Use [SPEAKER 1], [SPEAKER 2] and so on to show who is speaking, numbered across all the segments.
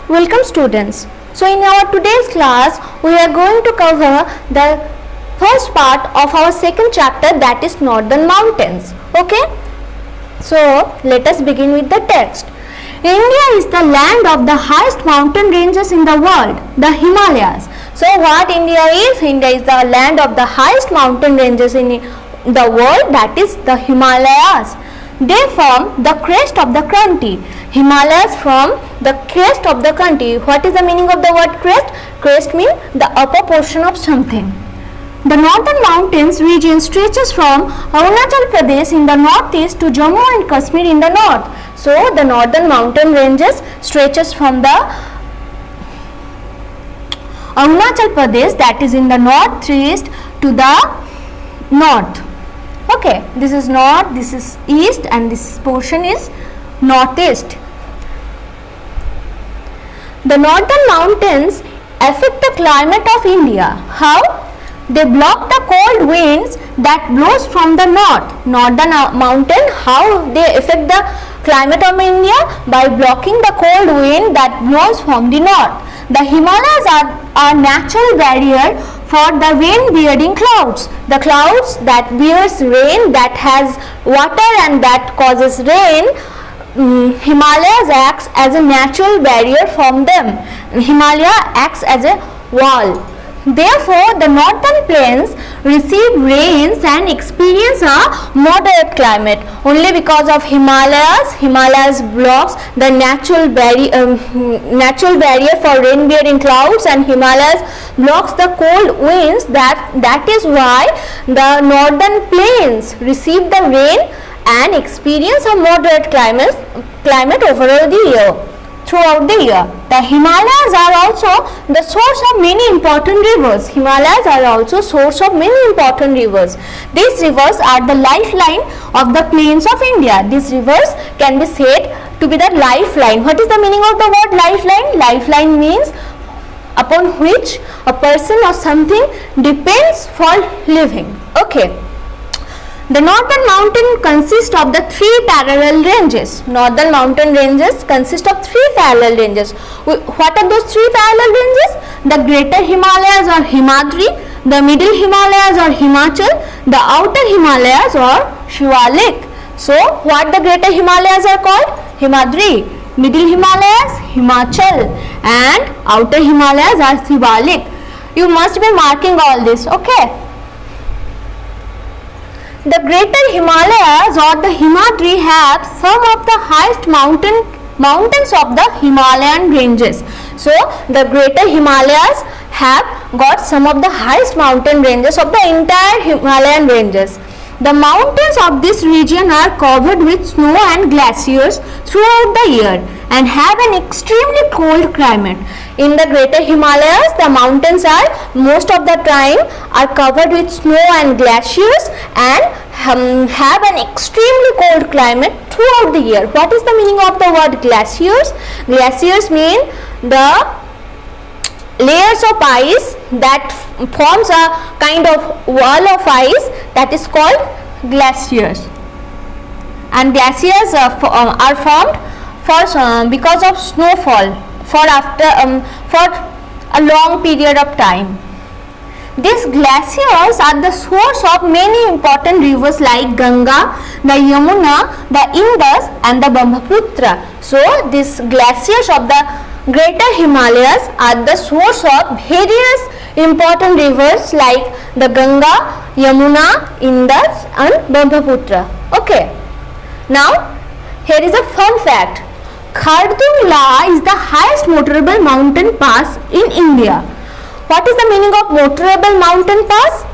[SPEAKER 1] Welcome students. So in our today's class we are going to cover the first part of our second chapter, that is Northern Mountains. Okay. So let us begin with the text. India is the land of the highest mountain ranges in the world, the Himalayas. So what India is? India is the land of the highest mountain ranges in the world, that is the Himalayas. They form the crest of the country. Himalayas form the crest of the country. What is the meaning of the word crest? Crest means the upper portion of something. The northern mountains region stretches from Arunachal Pradesh in the northeast to Jammu and Kashmir in the north. So the northern mountain ranges stretches from the Arunachal Pradesh, that is in the northeast, to the north. Okay, this is north, this is east, and this portion is northeast. The northern mountains affect the climate of India. How? They block the cold winds that blows from the north. Northern mountain, how they affect the climate of India? By blocking the cold wind that blows from the north. The Himalayas are a natural barrier for the rain-bearing clouds. The clouds that bears rain, that has water and that causes rain, Himalayas acts as a natural barrier from them. Himalaya acts as a wall. Therefore, the northern plains receive rains and experience a moderate climate. Only because of Himalayas blocks the natural barrier for rain-bearing clouds, and Himalayas blocks the cold winds. That is why the northern plains receive the rain and experience a moderate climate overall the year. Throughout the year, the Himalayas are also the source of many important rivers. Himalayas are also source of many important rivers. These rivers are the lifeline of the plains of India. These rivers can be said to be the lifeline. What is the meaning of the word lifeline? Lifeline means upon which a person or something depends for living. Okay. The northern mountain consists of the three parallel ranges. Northern mountain ranges consist of three parallel ranges. What are those three parallel ranges? The greater Himalayas or Himadri, the middle Himalayas or Himachal, the outer Himalayas or Shivalik. So, what the greater Himalayas are called? Himadri. Middle Himalayas, Himachal, and outer Himalayas are Shivalik. You must be marking all this, okay? The greater Himalayas or the Himadri have some of the highest mountains of the Himalayan ranges. So, the greater Himalayas have got some of the highest mountain ranges of the entire Himalayan ranges. The mountains of this region are covered with snow and glaciers throughout the year and have an extremely cold climate. In the greater Himalayas, the mountains are most of the time are covered with snow and glaciers and have an extremely cold climate throughout the year. What is the meaning of the word glaciers? Glaciers mean the layers of ice that forms a kind of wall of ice, that is called glaciers. And glaciers are formed because of snowfall for a long period of time. These glaciers are the source of many important rivers like Ganga, the Yamuna, the Indus, and the Brahmaputra. So, these glaciers of the greater Himalayas are the source of various important rivers like the Ganga, Yamuna, Indus, and Brahmaputra. Okay. Now, here is a fun fact. Khardung La is the highest motorable mountain pass in India. What is the meaning of motorable mountain pass?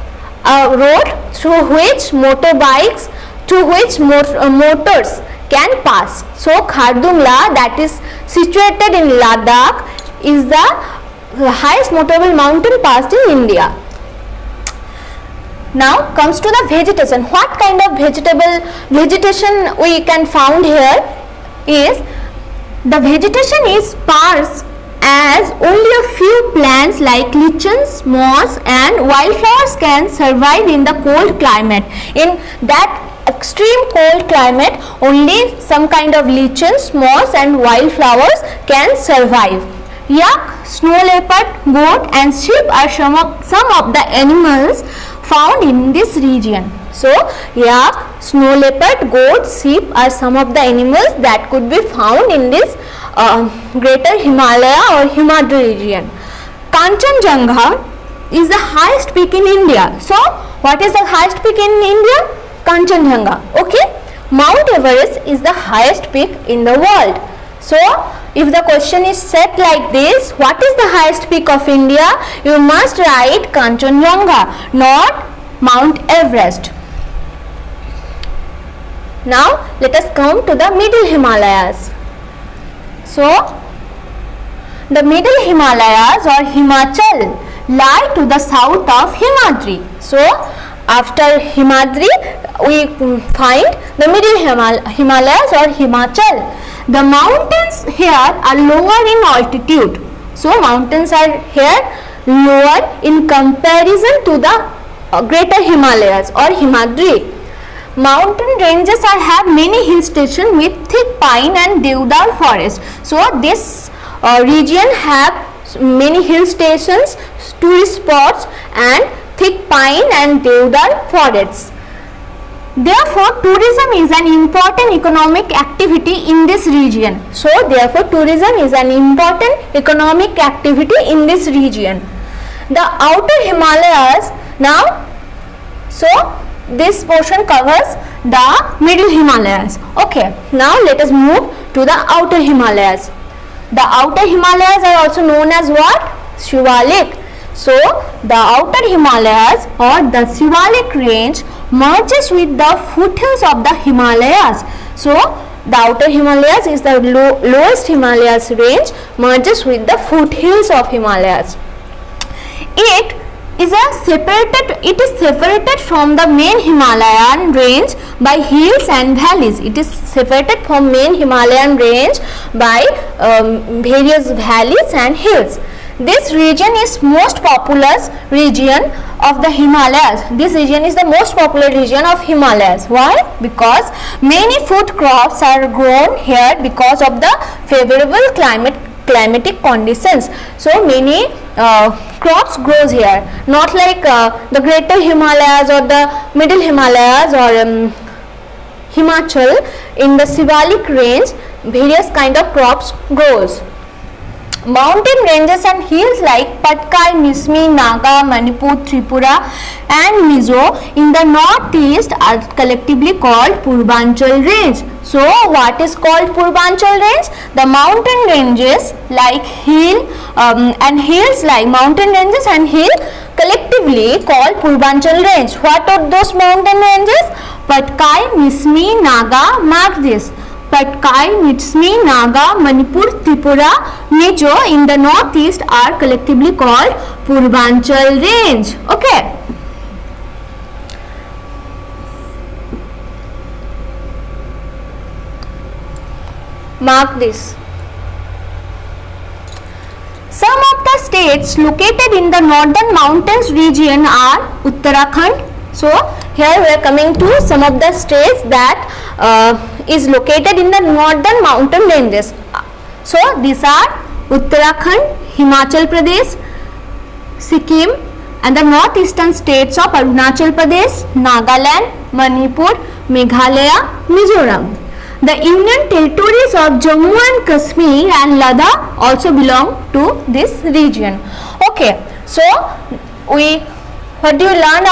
[SPEAKER 1] A road through which motorbikes, motors can pass. So, Khardung La, that is situated in Ladakh, is the highest motorable mountain pass in India. Now comes to the vegetation. What kind of vegetation we can found here is the vegetation is sparse as only a few plants like lichens, moss and wildflowers can survive in the cold climate. In that extreme cold climate, only some kind of lichens, moss and wildflowers can survive. yak, snow leopard, goat and sheep are some of the animals found in this region. So yak, snow leopard, goat, sheep are some of the animals that could be found in this greater Himalaya or Himadri region. Kanchenjunga is the highest peak in India. So what is the highest peak in India? Kanchenjunga. Okay. Mount Everest is the highest peak in the world. So if the question is set like this, what is the highest peak of India? You must write Kanchenjunga, not Mount Everest. Now let us come to the middle Himalayas. So the middle Himalayas or Himachal lie to the south of Himadri. So after Himadri we find the middle Himalayas or Himachal. The mountains here are lower in altitude. So mountains are here lower in comparison to the greater Himalayas or Himadri. Mountain ranges have many hill stations with thick pine and deodar forest. So this region have many hill stations, tourist spots and thick pine and deodar forests. Therefore, tourism is an important economic activity in this region. So, therefore, tourism is an important economic activity in this region. The outer Himalayas now, so this portion covers the middle Himalayas. Okay, now let us move to the outer Himalayas. The outer Himalayas are also known as what? Shivalik. So, the outer Himalayas or the Shivalik range merges with the foothills of the Himalayas. So, the outer Himalayas is the lowest Himalayas range merges with the foothills of Himalayas. It is separated from the main Himalayan range by hills and valleys. It is separated from main Himalayan range by various valleys and hills. This region is most populous region of the Himalayas. This region is the most popular region of Himalayas. Why? Because many food crops are grown here because of the favorable climatic conditions. So many crops grows here. Not like the greater Himalayas or the middle Himalayas or Himachal. In the Shivalik range, various kind of crops grows. Mountain ranges and hills like Patkai, Mismi, Naga, Manipur, Tripura and Mizo in the northeast are collectively called Purbanchal range. So what is called Purbanchal range? The mountain ranges like hill and hills like mountain ranges and hill collectively called Purbanchal range. What are those mountain ranges? Patkai, Mismi, Naga, mark this. Patkai, Mismi, Naga, Manipur, Tripura, Mizo in the northeast are collectively called Purbanchal range. Okay. Mark this. Some of the states located in the northern mountains region are Uttarakhand. So here we are coming to some of the states that is located in the northern mountain ranges. So these are Uttarakhand, Himachal Pradesh, Sikkim and the northeastern states of Arunachal Pradesh, Nagaland, Manipur, Meghalaya, Mizoram. The Union territories of Jammu and Kashmir and Ladakh also belong to this region. Okay, so what do you learn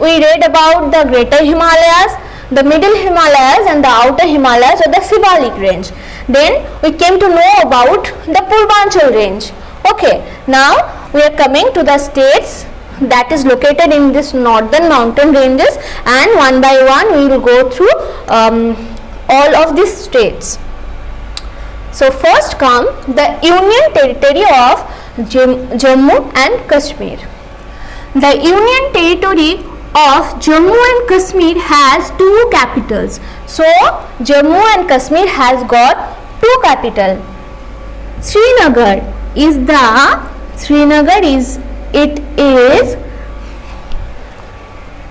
[SPEAKER 1] we read about the greater Himalayas, the middle Himalayas and the outer Himalayas or the Shivalik range. Then we came to know about the Purbanchal range. Okay, now we are coming to the states that is located in this northern mountain ranges, and one by one we will go through all of these states. So first come the Union territory of Jammu and Kashmir. The Union territory of Jammu and Kashmir has two capitals. So Jammu and Kashmir has got two capitals. Srinagar is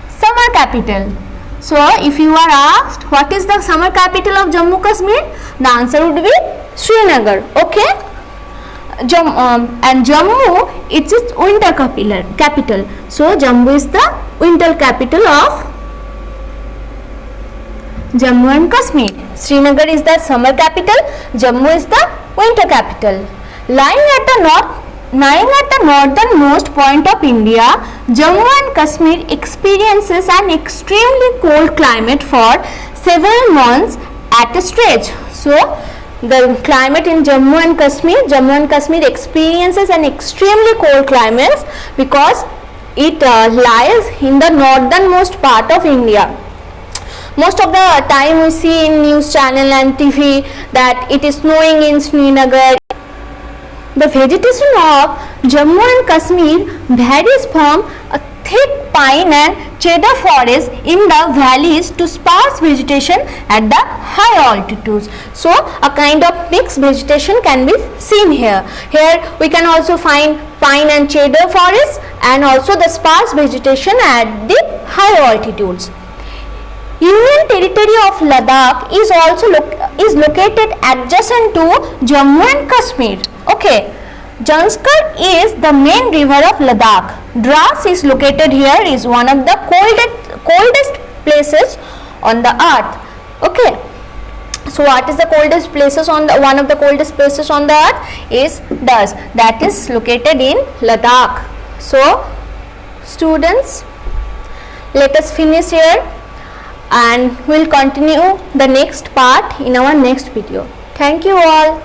[SPEAKER 1] summer capital. So if you are asked what is the summer capital of Jammu Kashmir, the answer would be Srinagar. Okay. and Jammu it's its winter capital. So Jammu is the winter capital of Jammu and Kashmir. Srinagar is the summer capital. Jammu is the winter capital. Lying at the northernmost point of India, Jammu and Kashmir experiences an extremely cold climate for several months at a stretch. So the climate in Jammu and Kashmir experiences an extremely cold climate because it lies in the northernmost part of India. Most of the time we see in news channel and TV that it is snowing in Srinagar. The vegetation of Jammu and Kashmir varies from a thick pine and cedar forest in the valleys to sparse vegetation at the high altitudes. So a kind of mixed vegetation can be seen here. Here we can also find pine and cedar forest and also the sparse vegetation at the high altitudes. Union territory of Ladakh is also located adjacent to Jammu and Kashmir. Okay, Zanskar is the main river of Ladakh. Dras is located here, is one of the coldest places on the earth. Okay, so what is the coldest places on the one of the coldest places on the earth is Dras, that is located in Ladakh. So students, let us finish here and we'll continue the next part in our next video. Thank you all.